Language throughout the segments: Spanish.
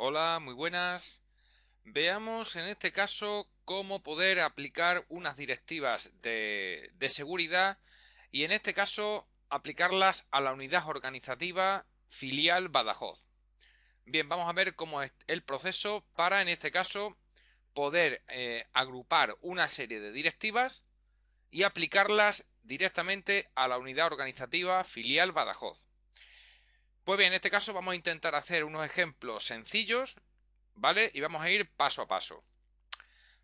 Hola, muy buenas. Veamos en este caso cómo poder aplicar unas directivas de seguridad y en este caso aplicarlas a la unidad organizativa filial Badajoz. Bien, vamos a ver cómo es el proceso para en este caso poder agrupar una serie de directivas y aplicarlas directamente a la unidad organizativa filial Badajoz. Pues bien, en este caso vamos a intentar hacer unos ejemplos sencillos, ¿vale? Y vamos a ir paso a paso.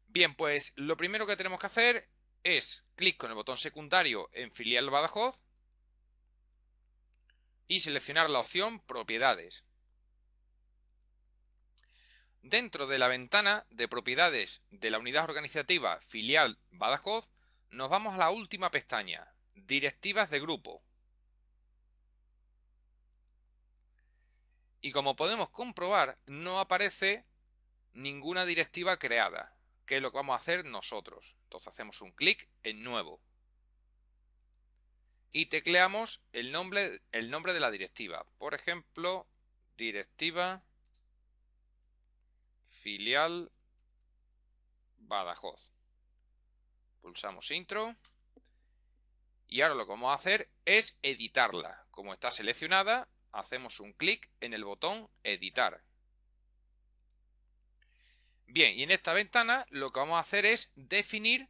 Bien, pues lo primero que tenemos que hacer es clic con el botón secundario en filial Badajoz y seleccionar la opción Propiedades. Dentro de la ventana de propiedades de la unidad organizativa filial Badajoz, nos vamos a la última pestaña, Directivas de grupo. Y como podemos comprobar, no aparece ninguna directiva creada, que es lo que vamos a hacer nosotros. Entonces hacemos un clic en Nuevo y tecleamos el nombre de la directiva. Por ejemplo, directiva filial Badajoz. Pulsamos Intro y ahora lo que vamos a hacer es editarla. Como está seleccionada, hacemos un clic en el botón Editar. Bien, y en esta ventana lo que vamos a hacer es definir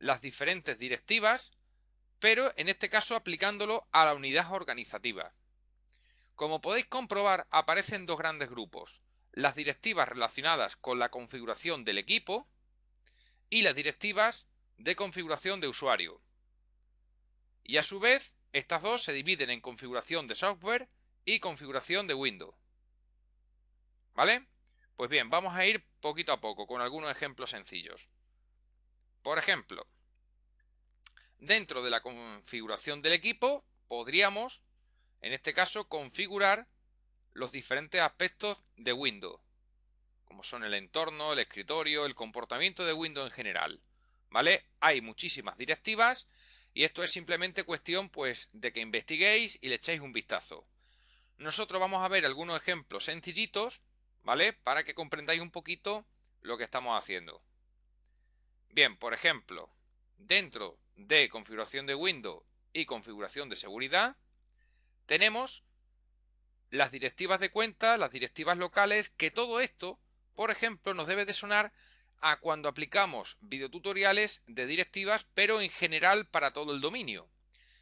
las diferentes directivas, pero en este caso aplicándolo a la unidad organizativa. Como podéis comprobar, aparecen dos grandes grupos: las directivas relacionadas con la configuración del equipo y las directivas de configuración de usuario. Y a su vez, estas dos se dividen en configuración de software y configuración de Windows. ¿Vale? Pues bien, vamos a ir poquito a poco con algunos ejemplos sencillos. Por ejemplo, dentro de la configuración del equipo podríamos, en este caso, configurar los diferentes aspectos de Windows, como son el entorno, el escritorio, el comportamiento de Windows en general. ¿Vale? Hay muchísimas directivas y esto es simplemente cuestión pues de que investiguéis y le echéis un vistazo. Nosotros vamos a ver algunos ejemplos sencillitos, ¿vale? Para que comprendáis un poquito lo que estamos haciendo. Bien, por ejemplo, dentro de configuración de Windows y configuración de seguridad, tenemos las directivas de cuenta, las directivas locales, que todo esto, por ejemplo, nos debe de sonar a cuando aplicamos videotutoriales de directivas, pero en general para todo el dominio.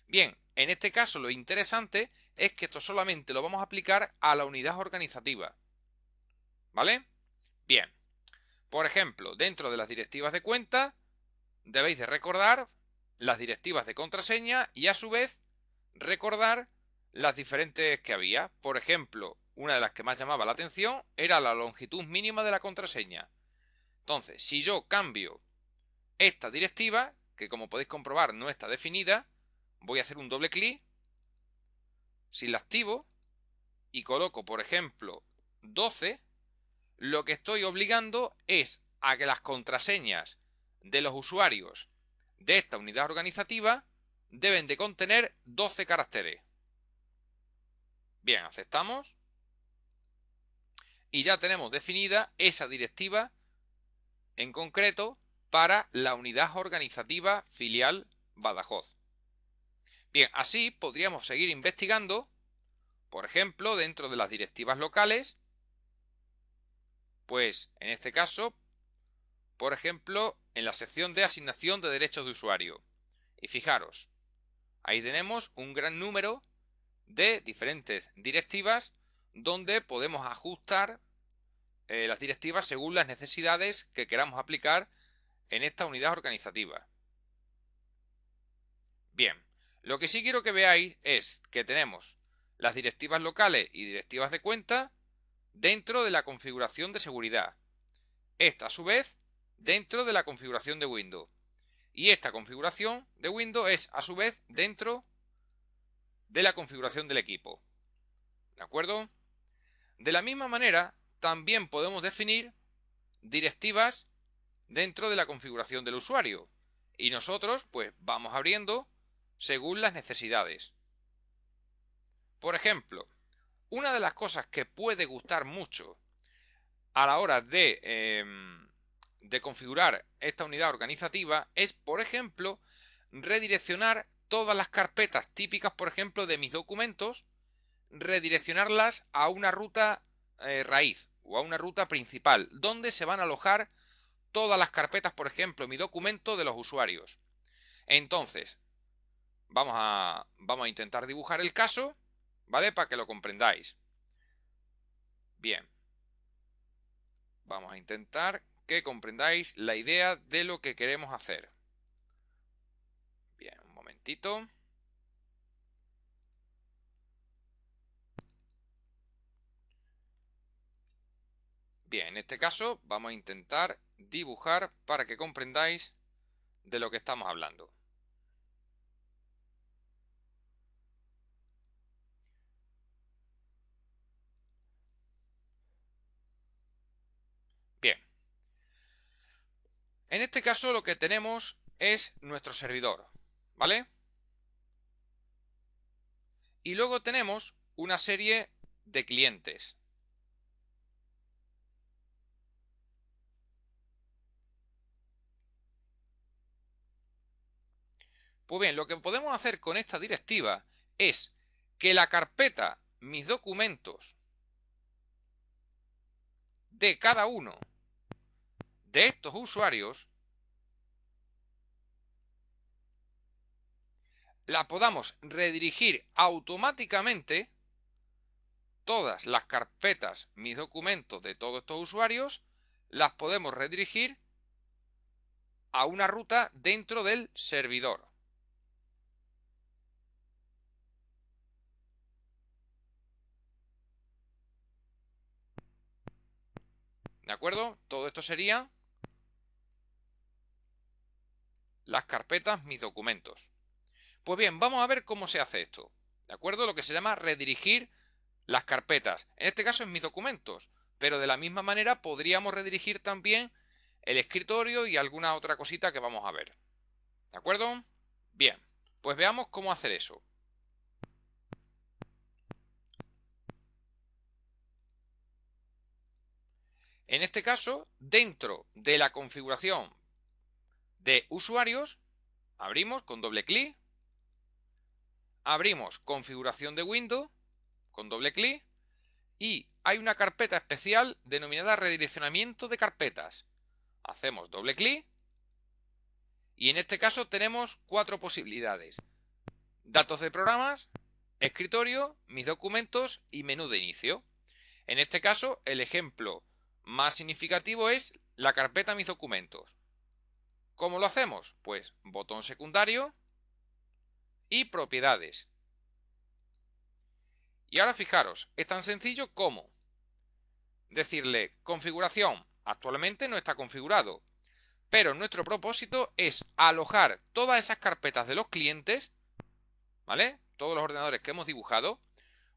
Bien, en este caso lo interesante es que esto solamente lo vamos a aplicar a la unidad organizativa. ¿Vale? Bien, por ejemplo, dentro de las directivas de cuenta, debéis de recordar las directivas de contraseña y a su vez recordar las diferentes que había. Por ejemplo, una de las que más llamaba la atención era la longitud mínima de la contraseña. Entonces, si yo cambio esta directiva, que como podéis comprobar no está definida, voy a hacer un doble clic, si la activo y coloco, por ejemplo, 12, lo que estoy obligando es a que las contraseñas de los usuarios de esta unidad organizativa deben de contener 12 caracteres. Bien, aceptamos y ya tenemos definida esa directiva en concreto para la unidad organizativa filial Badajoz. Bien, así podríamos seguir investigando, por ejemplo, dentro de las directivas locales, pues en este caso, por ejemplo, en la sección de asignación de derechos de usuario. Y fijaros, ahí tenemos un gran número de diferentes directivas donde podemos ajustar las directivas según las necesidades que queramos aplicar en esta unidad organizativa. Bien, lo que sí quiero que veáis es que tenemos las directivas locales y directivas de cuenta dentro de la configuración de seguridad. Esta, a su vez, dentro de la configuración de Windows. Y esta configuración de Windows es, a su vez, dentro de la configuración del equipo. ¿De acuerdo? De la misma manera, también podemos definir directivas dentro de la configuración del usuario. Y nosotros, pues, vamos abriendo según las necesidades. Por ejemplo, una de las cosas que puede gustar mucho a la hora de configurar esta unidad organizativa es, por ejemplo, redireccionar todas las carpetas típicas, por ejemplo, de mis documentos, redireccionarlas a una ruta raíz o a una ruta principal, donde se van a alojar todas las carpetas, por ejemplo, mi documento de los usuarios. Entonces, vamos a intentar dibujar el caso, ¿vale? Para que lo comprendáis. Bien. Vamos a intentar que comprendáis la idea de lo que queremos hacer. Bien, un momentito. Bien, en este caso vamos a intentar dibujar para que comprendáis de lo que estamos hablando. Bien. En este caso lo que tenemos es nuestro servidor, ¿vale? Y luego tenemos una serie de clientes. Pues bien, lo que podemos hacer con esta directiva es que la carpeta mis documentos de cada uno de estos usuarios la podamos redirigir automáticamente, todas las carpetas, mis documentos de todos estos usuarios, las podemos redirigir a una ruta dentro del servidor. ¿De acuerdo? Todo esto sería las carpetas, mis documentos. Pues bien, vamos a ver cómo se hace esto. ¿De acuerdo? Lo que se llama redirigir las carpetas. En este caso es mis documentos, pero de la misma manera podríamos redirigir también el escritorio y alguna otra cosita que vamos a ver. ¿De acuerdo? Bien, pues veamos cómo hacer eso. En este caso, dentro de la configuración de usuarios, abrimos con doble clic, abrimos configuración de Windows con doble clic y hay una carpeta especial denominada redireccionamiento de carpetas. Hacemos doble clic y en este caso tenemos 4 posibilidades: datos de programas, escritorio, mis documentos y menú de inicio. En este caso, el ejemplo más significativo es la carpeta mis documentos. ¿Cómo lo hacemos? Pues botón secundario y propiedades. Y ahora fijaros, es tan sencillo como decirle configuración. Actualmente no está configurado, pero nuestro propósito es alojar todas esas carpetas de los clientes, ¿vale? Todos los ordenadores que hemos dibujado,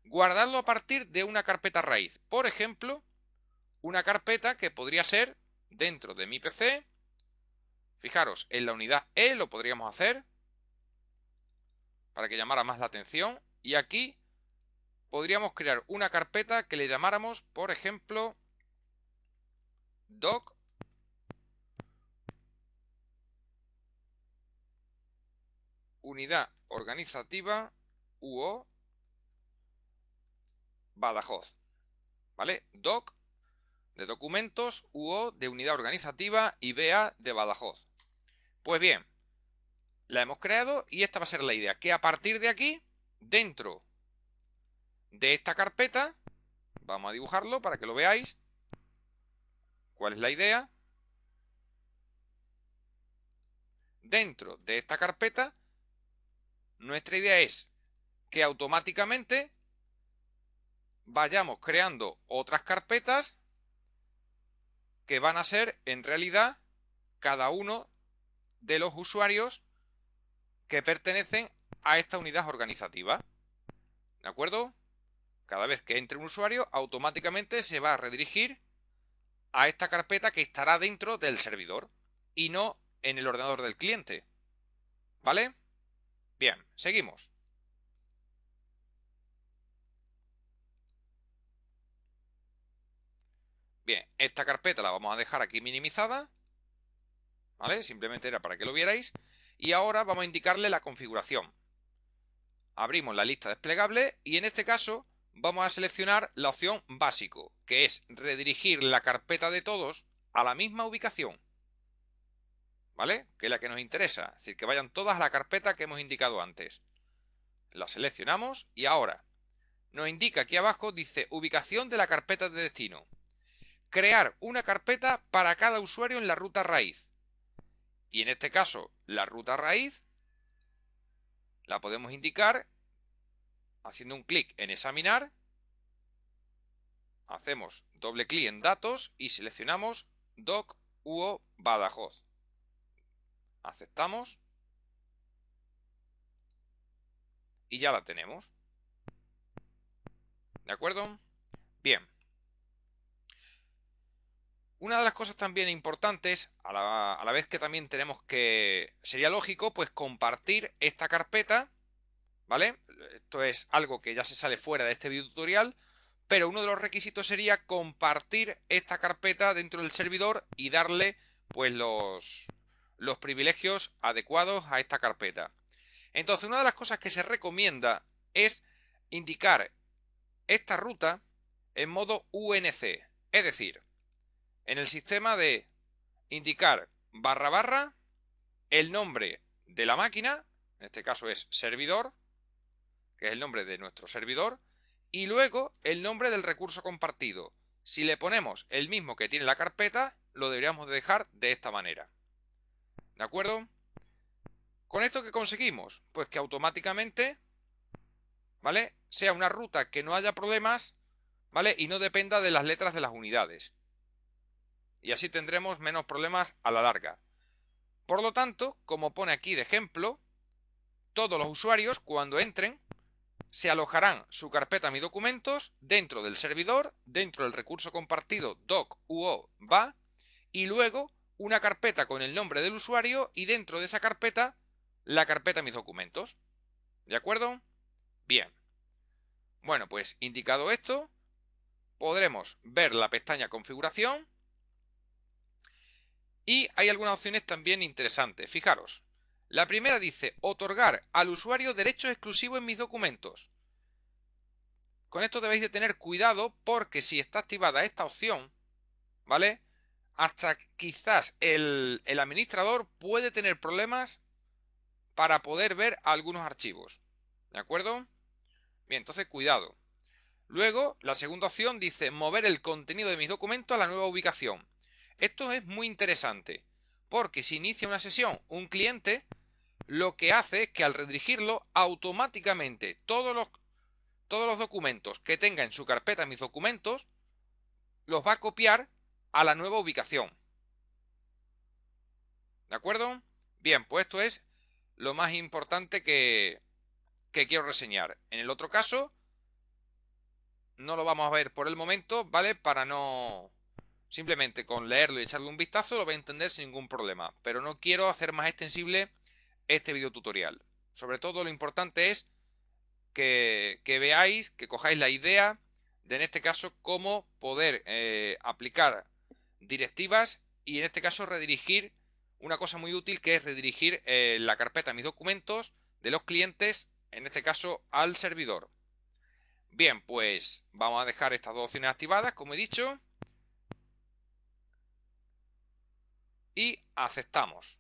guardarlo a partir de una carpeta raíz. Por ejemplo, una carpeta que podría ser dentro de mi PC. Fijaros, en la unidad E lo podríamos hacer para que llamara más la atención. Y aquí podríamos crear una carpeta que le llamáramos, por ejemplo, doc unidad organizativa UO Badajoz. ¿Vale? Doc de documentos, UO de unidad organizativa y BA de Badajoz. Pues bien, la hemos creado y esta va a ser la idea, que a partir de aquí, dentro de esta carpeta, vamos a dibujarlo para que lo veáis. ¿Cuál es la idea? Dentro de esta carpeta, nuestra idea es que automáticamente vayamos creando otras carpetas que van a ser en realidad cada uno de los usuarios que pertenecen a esta unidad organizativa. ¿De acuerdo? Cada vez que entre un usuario, automáticamente se va a redirigir a esta carpeta que estará dentro del servidor y no en el ordenador del cliente. ¿Vale? Bien, seguimos. Bien, esta carpeta la vamos a dejar aquí minimizada, ¿vale? Simplemente era para que lo vierais. Y ahora vamos a indicarle la configuración. Abrimos la lista desplegable y en este caso vamos a seleccionar la opción básico, que es redirigir la carpeta de todos a la misma ubicación, ¿vale? Que es la que nos interesa, es decir, que vayan todas a la carpeta que hemos indicado antes. La seleccionamos y ahora nos indica aquí abajo, dice ubicación de la carpeta de destino. Crear una carpeta para cada usuario en la ruta raíz. Y en este caso, la ruta raíz la podemos indicar haciendo un clic en examinar. Hacemos doble clic en datos y seleccionamos Doc UO Badajoz. Aceptamos. Y ya la tenemos. ¿De acuerdo? Bien. Una de las cosas también importantes, a la vez que también tenemos que, sería lógico, pues compartir esta carpeta, ¿vale? Esto es algo que ya se sale fuera de este videotutorial, pero uno de los requisitos sería compartir esta carpeta dentro del servidor y darle, pues, los privilegios adecuados a esta carpeta. Entonces, una de las cosas que se recomienda es indicar esta ruta en modo UNC, es decir, en el sistema de indicar barra barra el nombre de la máquina, en este caso es servidor, que es el nombre de nuestro servidor, y luego el nombre del recurso compartido. Si le ponemos el mismo que tiene la carpeta, lo deberíamos dejar de esta manera. ¿De acuerdo? ¿Con esto qué conseguimos? Pues que automáticamente, ¿vale?, sea una ruta que no haya problemas, ¿vale?, y no dependa de las letras de las unidades. Y así tendremos menos problemas a la larga. Por lo tanto, como pone aquí de ejemplo, todos los usuarios cuando entren se alojarán su carpeta Mi Documentos dentro del servidor, dentro del recurso compartido doc UO va, y luego una carpeta con el nombre del usuario y dentro de esa carpeta la carpeta Mis Documentos. ¿De acuerdo? Bien. Bueno, pues indicado esto, podremos ver la pestaña Configuración. Y hay algunas opciones también interesantes. Fijaros, la primera dice otorgar al usuario derechos exclusivos en mis documentos. Con esto debéis de tener cuidado porque si está activada esta opción, ¿vale?, hasta quizás el administrador puede tener problemas para poder ver algunos archivos. ¿De acuerdo? Bien, entonces cuidado. Luego, la segunda opción dice mover el contenido de mis documentos a la nueva ubicación. Esto es muy interesante, porque si inicia una sesión un cliente, lo que hace es que al redirigirlo, automáticamente todos los documentos que tenga en su carpeta Mis Documentos, los va a copiar a la nueva ubicación. ¿De acuerdo? Bien, pues esto es lo más importante que quiero reseñar. En el otro caso, no lo vamos a ver por el momento, ¿vale? Para no... Simplemente con leerlo y echarle un vistazo lo vais a entender sin ningún problema. Pero no quiero hacer más extensible este video tutorial. Sobre todo lo importante es que veáis, que cojáis la idea de en este caso cómo poder aplicar directivas y en este caso redirigir una cosa muy útil que es redirigir la carpeta Mis Documentos de los clientes, en este caso al servidor. Bien, pues vamos a dejar estas dos opciones activadas, como he dicho. Y aceptamos.